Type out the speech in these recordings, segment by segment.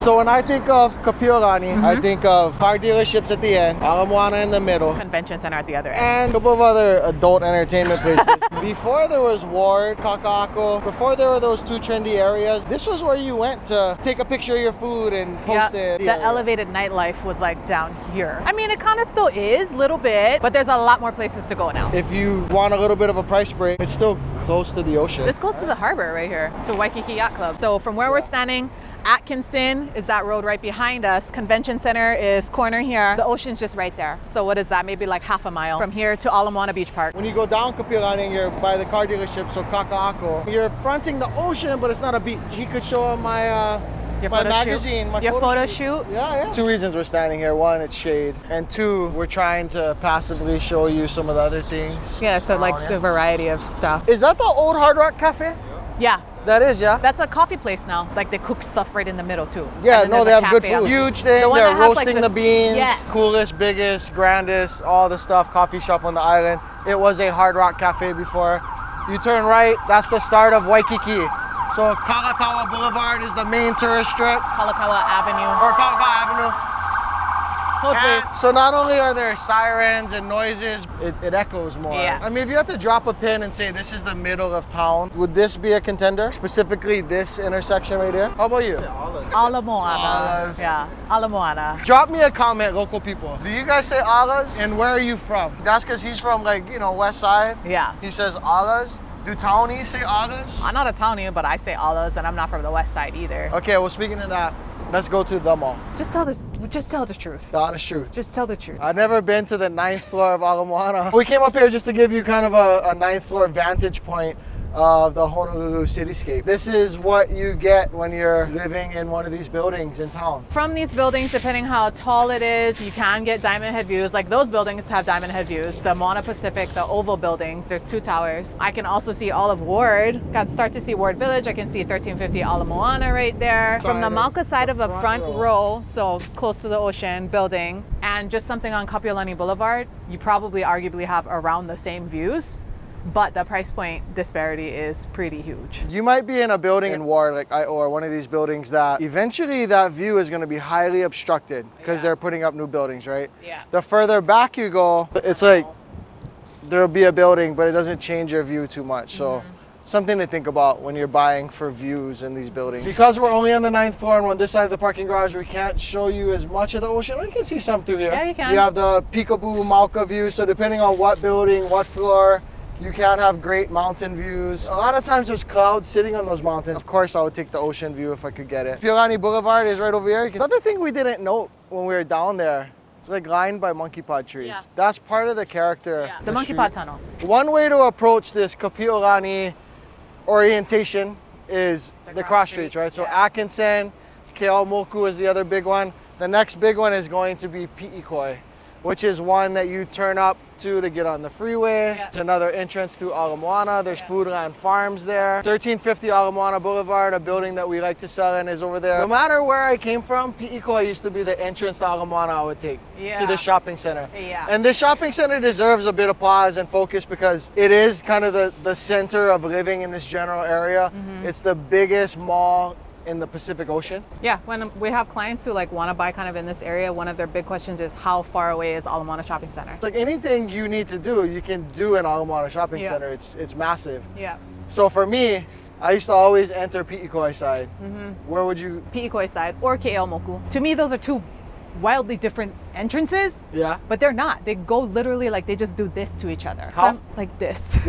So when I think of Kapiolani, I think of car dealerships at the end, Ala Moana in the middle, Convention center at the other end, and a couple of other adult entertainment places. Before there was Ward, KAKA'AKO, before there were those two trendy areas, this was where you went to take a picture of your food and post it. The elevated nightlife was like down here. I mean, it kind of still is a little bit, but there's a lot more places to go now. If you want a little bit of a price break, it's still close to the ocean. This goes to the harbor right here, to Waikiki Yacht Club. So from where we're standing, Atkinson is that road right behind us. Convention Center is corner here. The ocean's just right there. So what is that? Maybe like half a mile from here to Ala Moana Beach Park. When you go down Kapiolani and you're by the car dealership, so KAKA'AKO, you're fronting the ocean, but it's not a beach. You could show them my magazine, my photo shoot. Yeah. Two reasons we're standing here. One, it's shade. And two, we're trying to passively show you some of the other things. Yeah, so like the variety of stuff. Is that the old Hard Rock Cafe? Yeah. That is, yeah. That's a coffee place now. Like they cook stuff right in the middle too. Yeah, no, they have good food. Huge thing. They're roasting the beans. Yes. Coolest, biggest, grandest, all the stuff. Coffee shop on the island. It was a Hard Rock Cafe before. You turn right, that's the start of Waikiki. So Kapiolani Blvd is the main tourist strip. Kalakaua Avenue. Or Kalakaua Avenue. So not only are there sirens and noises, it echoes more. Yeah. I mean, if you had to drop a pin and say this is the middle of town, would this be a contender? Specifically this intersection right here? How about you? Ala Moana. Yeah, Ala Moana. Drop me a comment, local people. Do you guys say Alas? And where are you from? That's because he's from like, you know, west side. Yeah. He says Alas. Do townies say Alas? I'm not a townie, but I say Alas, and I'm not from the west side either. Okay, well, speaking of that, let's go to the mall. Just tell the truth. The honest truth. Just tell the truth. I've never been to the 9th floor of Ala Moana. We came up here just to give you kind of a 9th floor vantage point of the Honolulu cityscape. This is what you get when you're living in one of these buildings in town. From these buildings, depending how tall it is, you can get diamond head views. Like those buildings have diamond head views. The Moana Pacific, the oval buildings, there's 2 towers. I can also see all of Ward. Got to start to see Ward Village. I can see 1350 Ala Moana right there. From the Mauka side of a front row, so close to the ocean building, and just something on Kapiolani Blvd, you probably arguably have around the same views. But the price point disparity is pretty huge. You might be in a building in Ward, or one of these buildings that eventually that view is going to be highly obstructed because they're putting up new buildings, right? Yeah. The further back you go, it's like there'll be a building, but it doesn't change your view too much. So something to think about when you're buying for views in these buildings. Because we're only on the 9th floor and on this side of the parking garage, we can't show you as much of the ocean. We can see some through here. Yeah, you can. You have the Peekaboo Mauka view, so depending on what building, what floor, you can have great mountain views. A lot of times there's clouds sitting on those mountains. Of course, I would take the ocean view if I could get it. Kapiolani Blvd is right over here. Another thing we didn't note when we were down there, it's like lined by monkey pod trees. Yeah. That's part of the character. Yeah. It's the monkey pod tunnel. One way to approach this Kapiolani orientation is the cross streets, right? So Atkinson, KAIMUKI is the other big one. The next big one is going to be Piikoi, which is one that you turn up to get on the freeway. It's another entrance to Ala Moana. There's Foodland Farms there. 1350 Ala Moana Boulevard, a building that we like to sell in, is over there. No matter where I came from, Piikoi used to be the entrance to Ala Moana I would take to the shopping center. Yeah. And this shopping center deserves a bit of pause and focus because it is kind of the center of living in this general area. It's the biggest mall in the Pacific Ocean. Yeah, when we have clients who like want to buy kind of in this area, one of their big questions is how far away is Ala Moana Shopping Center? It's like anything you need to do, you can do in Ala Moana Shopping Center. It's massive. Yeah. So for me, I used to always enter Piikoi side. Where would you? Piikoi side or KAIMUKI. To me, those are two wildly different entrances. Yeah. But they're not. They go literally like they just do this to each other. How? So like this.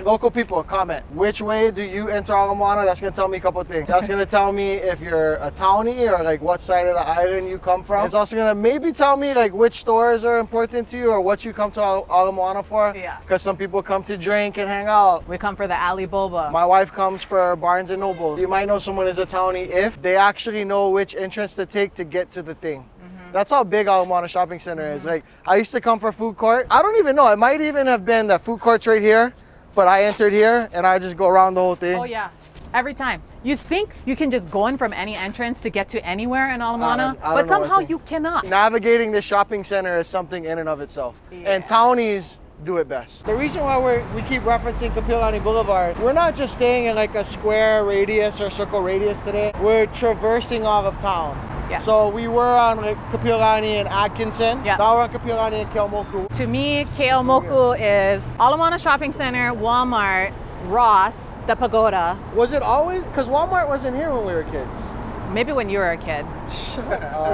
Local people, comment. Which way do you enter Ala Moana? That's gonna tell me a couple of things. That's gonna tell me if you're a townie or like what side of the island you come from. It's also gonna maybe tell me like which stores are important to you or what you come to Ala Moana for. Yeah. Because some people come to drink and hang out. We come for the Ali Boba. My wife comes for Barnes and Nobles. You might know someone is a townie if they actually know which entrance to take to get to the thing. That's how big Ala Moana Shopping Center is. Like, I used to come for food court. I don't even know. It might even have been that food court's right here, but I entered here and I just go around the whole thing. Oh yeah, every time. You think you can just go in from any entrance to get to anywhere in Ala Moana, I don't but know somehow you cannot. Navigating this shopping center is something in and of itself. And townies do it best. The reason why we keep referencing Kapiolani Boulevard, we're not just staying in like a square radius or circle radius today. We're traversing all of town. Yeah. So we were on like Kapiolani and Atkinson. Yeah. Now we're on Kapiolani and KAIMUKI. To me, KAIMUKI is Ala Moana Shopping Center, Walmart, Ross, the Pagoda. Was it always? Because Walmart wasn't here when we were kids. Maybe when you were a kid.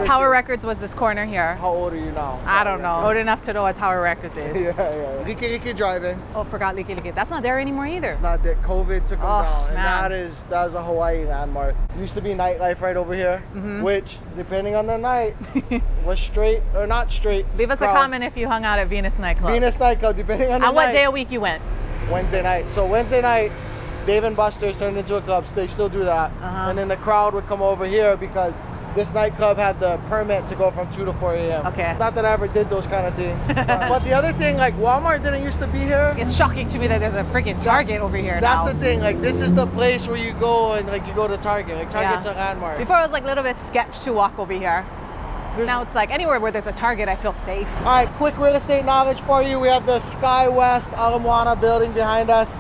Tower Records was this corner here. How old are you now? I don't know. Old enough to know what Tower Records is. Yeah. Riki driving. Oh, forgot Liki Liki. That's not there anymore either. It's not that. COVID took them down. And Man. that is a Hawaii landmark. Used to be nightlife right over here, which, depending on the night, was straight or not straight. Leave us a comment if you hung out at Venus Nightclub. Venus Nightclub, depending on the On night. what day of week you went? Wednesday night. So Wednesday nights, Dave and Buster's turned into a club, so they still do that. And then the crowd would come over here because this nightclub had the permit to go from 2 to 4 a.m. Okay. Not that I ever did those kind of things. But the other thing, like Walmart didn't used to be here. It's shocking to me that there's a freaking Target over here now. That's the thing, like this is the place where you go and like you go to Target. Like Target's a landmark. Before it was like a little bit sketch to walk over here. Now it's like anywhere where there's a Target, I feel safe. All right, quick real estate knowledge for you. We have the Sky West Ala Moana building behind us.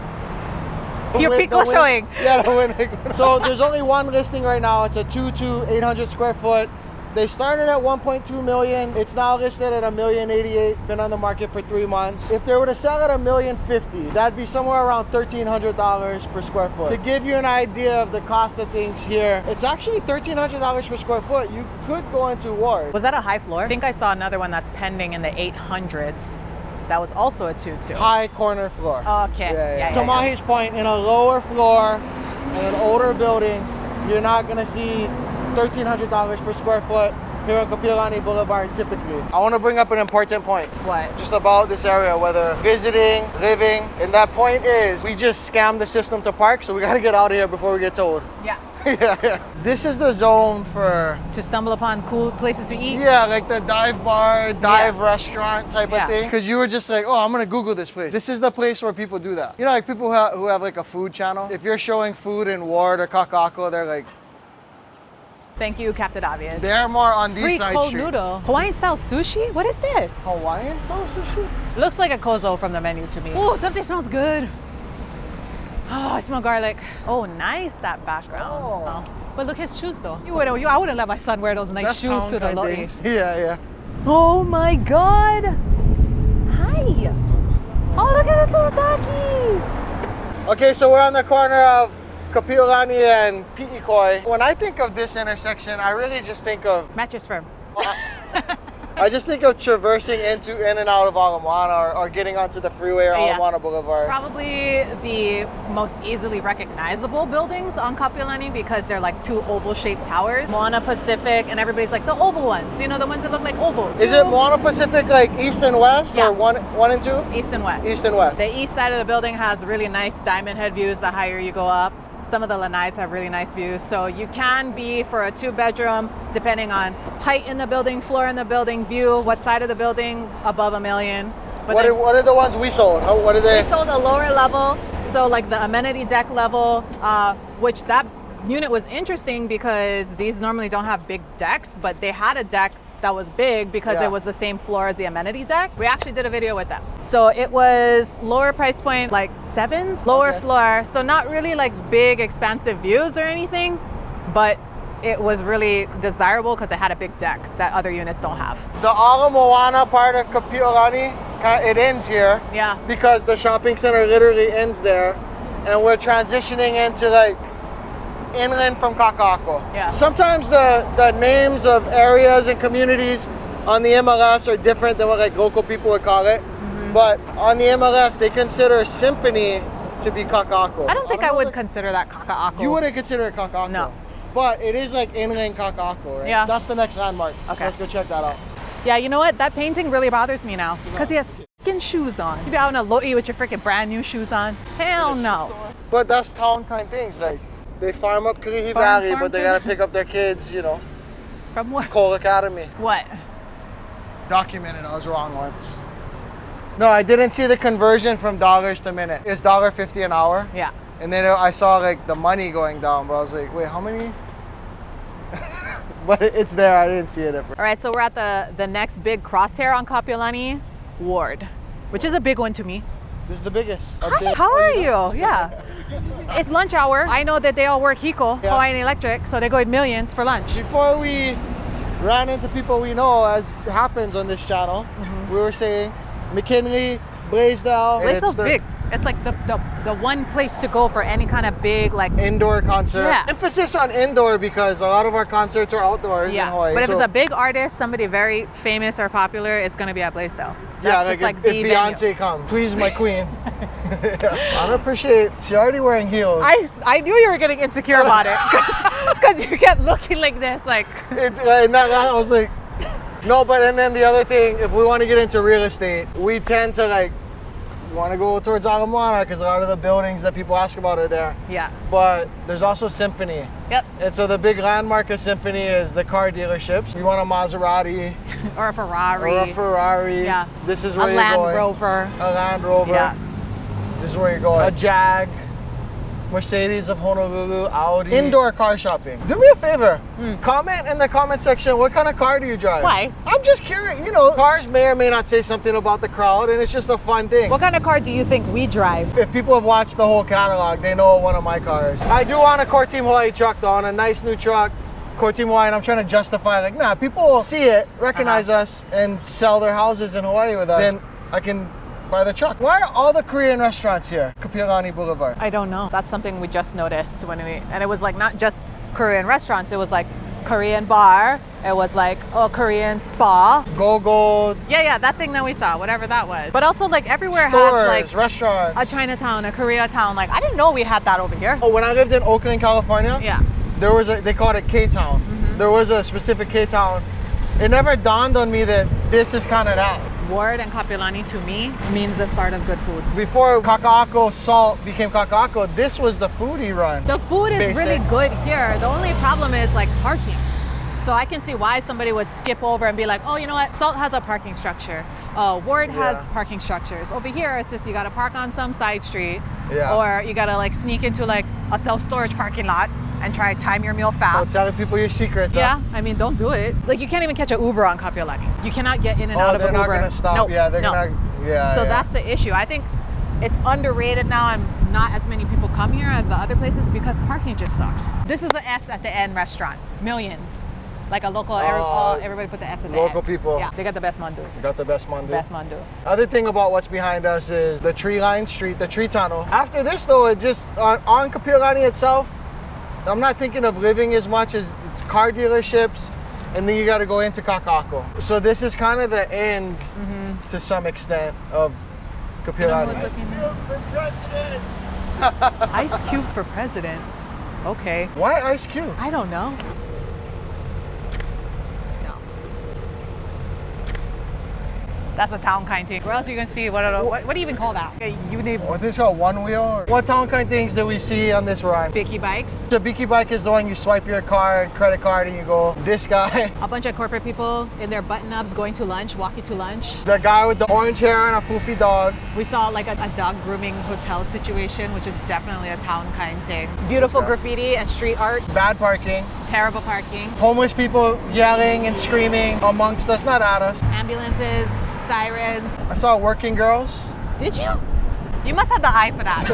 Your Pico showing. Yeah, the wind. So there's only one listing right now. It's a 800 square foot. They started at 1.2 million. It's now listed at $1,088,000. Been on the market for 3 months. If they were to sell at $1,050,000, that'd be somewhere around $1,300 per square foot. To give you an idea of the cost of things here, it's actually $1,300 per square foot. You could go into Ward. Was that a high floor? I think I saw another one that's pending in the 800s. That was also a 2-2. High corner floor. Okay. Yeah. To Mahe's point, in a lower floor, in an older building, you're not gonna see $1,300 per square foot here on Kapiolani Boulevard typically. I want to bring up an important point. What? Just about this area, whether visiting, living, and that point is we just scammed the system to park, so we got to get out of here before we get told. Yeah. Yeah. This is the zone for... To stumble upon cool places to eat? Yeah, like the dive bar, dive restaurant type of thing. Because you were just like, oh, I'm going to Google this place. This is the place where people do that. You know, like people who have like a food channel. If you're showing food in Ward or KAKA'AKO, they're like... Thank you, Captain Obvious. They're more on these Free side cold streets. noodle. Hawaiian style sushi? What is this? Hawaiian style sushi? Looks like a kozo from the menu to me. Oh, something smells good. Oh, I smell garlic. Oh, nice, that background. Oh. But look, his shoes though. I wouldn't let my son wear those nice shoes to the lobby. Yeah. Oh my God. Hi. Oh, look at this little doggy. Okay, so we're on the corner of Kapiolani and Piikoi. When I think of this intersection, I really just think of... Mattress firm. I just think of traversing in and out of Ala Moana or getting onto the freeway or Ala Moana Boulevard. Probably the most easily recognizable buildings on Kapiolani because they're like 2 oval-shaped towers. Moana Pacific, and everybody's like the oval ones. You know, the ones that look like oval. Is it Moana Pacific like east and west or one and two? East and west. East and west. The east side of the building has really nice diamond head views the higher you go up. Some of the lanais have really nice views. So you can be for a 2-bedroom, depending on height in the building, floor in the building, view, what side of the building, above $1 million. But what are the ones we sold? What are they? We sold a lower level, so like the amenity deck level, which that unit was interesting because these normally don't have big decks, but they had a deck that was big because it was the same floor as the amenity deck. We actually did a video with them. So it was lower price point, like 7s, lower floor. So not really like big expansive views or anything, but it was really desirable because it had a big deck that other units don't have. The Ala Moana part of Kapiolani, it ends here. Yeah. Because the shopping center literally ends there. And we're transitioning into like inland from KAKA'AKO. Yeah. Sometimes the names of areas and communities on the MLS are different than what like local people would call it. But on the MLS, they consider Symphony to be KAKA'AKO. I don't think I would consider that KAKA'AKO. You wouldn't consider it KAKA'AKO. No. But it is like inland KAKA'AKO, right? Yeah. That's the next landmark. Okay. Let's go check that out. Yeah, you know what? That painting really bothers me now because he has freaking shoes on. You be out in a lo'i with your freaking brand new shoes on? Hell no. But that's town kind of things. Like they farm up Kalihi Valley, but they gotta pick up their kids, you know. From where? Cole Academy. What? Documented, I was wrong once. No, I didn't see the conversion from dollars to minute. It's $1.50 an hour. Yeah. And then I saw like the money going down, but I was like, wait, how many? But it's there, I didn't see it at first. All right, so we're at the next big crosshair on Kapiolani, Ward. which is a big one to me. This is the biggest. Hi, how are you? Yeah. It's lunch hour. I know that they all work HECO, Yeah. Hawaiian Electric, so they go in millions for lunch. Before we ran into people we know, as happens on this channel, we were saying McKinley, Blaisdel. and it's Blaisdel's the big. It's like the one place to go for any kind of big like Indoor concert. Yeah. Emphasis on indoor because a lot of our concerts are outdoors in Hawaii. But if so- it's a big artist, somebody very famous or popular, it's gonna be at Blaisdell. yeah, That's just like if the Beyonce venue. comes, please, my queen. I don't appreciate. She already wearing heels. I knew you were getting insecure about it because you kept looking like this, like. And that I was like, no. But and then the other thing, if we want to get into real estate, we tend to like want to go towards Ala Moana because a lot of the buildings that people ask about are there. Yeah. But there's also Symphony. Yep. And so the big landmark of Symphony is the car dealerships. You want a Maserati Or a Ferrari. or a Ferrari. Yeah. This is A where you're Land going. Rover. A Land Rover. Yeah. This is where you're going. A Jag, Mercedes of Honolulu, Audi. Indoor car shopping. Do me a favor. Comment in the comment section, what kind of car do you drive? Why? I'm just curious. You know, cars may or may not say something about the crowd, and it's just a fun thing. What kind of car do you think we drive? If people have watched the whole catalog, they know one of my cars. I do want a Core Team Hawaii truck though, on a nice new truck. Core Team Hawaii, and I'm trying to justify, like, nah, people will see it, recognize us, and sell their houses in Hawaii with us. Then I can buy the truck. Why are all the Korean restaurants here? Kapiolani Blvd. I don't know. That's something we just noticed and it was like not just Korean restaurants, it was like Korean bar, it was like a Korean spa. Go-Go, Yeah, that thing that we saw, whatever that was. But also like everywhere stores, has like restaurants. a Chinatown, a Koreatown. Like I didn't know we had that over here. Oh, when I lived in Oakland, California, Yeah. there was they called it K-Town. There was a specific K-Town. It never dawned on me that this is kind of that. Ward and Kapiolani to me means the start of good food. Before KAKA'AKO Salt became KAKA'AKO, this was the foodie run. The food is Basic. really good here. The only problem is like parking. So I can see why somebody would skip over and be like, oh, you know what? Salt has a parking structure. Ward has parking structures. Over here, it's just you got to park on some side street, or you got to like sneak into like a self-storage parking lot and try to time your meal fast. Telling people your secrets. Yeah, I mean, don't do it. Like, you can't even catch an Uber on Kapiolani. You cannot get in and out of they're an not Uber. gonna stop. Nope, Yeah, they're no. gonna. Yeah. So yeah. that's the issue. I think it's underrated now, and not as many people come here as the other places because parking just sucks. This is an S at the end restaurant. Millions. Like a local, everybody put the S at the end. Local people. Yeah, they got the best mandu. Got the best mandu. Best mandu. Other thing about what's behind us is the tree-lined street, the tree tunnel. After this, though, it just on Kapiolani itself, I'm not thinking of living as much as it's car dealerships, and then you got to go into KAKA'AKO. So this is kind of the end, to some extent, of Kapiolani. Ice Cube for president. Okay. Why Ice Cube? I don't know. No. That's a town kind thing. Where else are you gonna see? What do you even call that? Okay, you need What is it called? One wheel? What town kind things do we see on this run? Bicky bikes. The Biki bike is the one you swipe your card, credit card, and you go. This guy, A bunch of corporate people in their button-ups going to lunch, walking to lunch. the guy with the orange hair and a foofy dog. We saw like a dog grooming hotel situation, which is definitely a town kind thing. Beautiful graffiti and street art. Bad parking. Terrible parking. Homeless people yelling and screaming amongst us, not at us. Ambulances, sirens. I saw working girls. Did you? You must have the eye for that.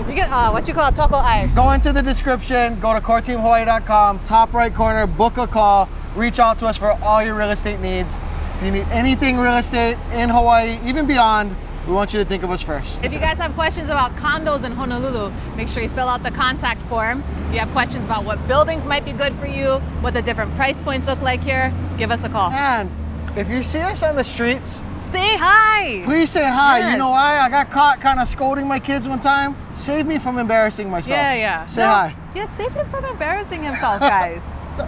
You get what you call a taco eye. Go into the description, go to coreteamhawaii.com, top right corner, book a call, reach out to us for all your real estate needs. If you need anything real estate in Hawaii, even beyond, we want you to think of us first. If you guys have questions about condos in Honolulu, make sure you fill out the contact form. If you have questions about what buildings might be good for you, what the different price points look like here, give us a call. And if you see us on the streets, Say hi! please say hi. Yes. You know why? I got caught kind of scolding my kids one time. Save me from embarrassing myself. Yeah. Say hi. Yeah, save him from embarrassing himself, guys.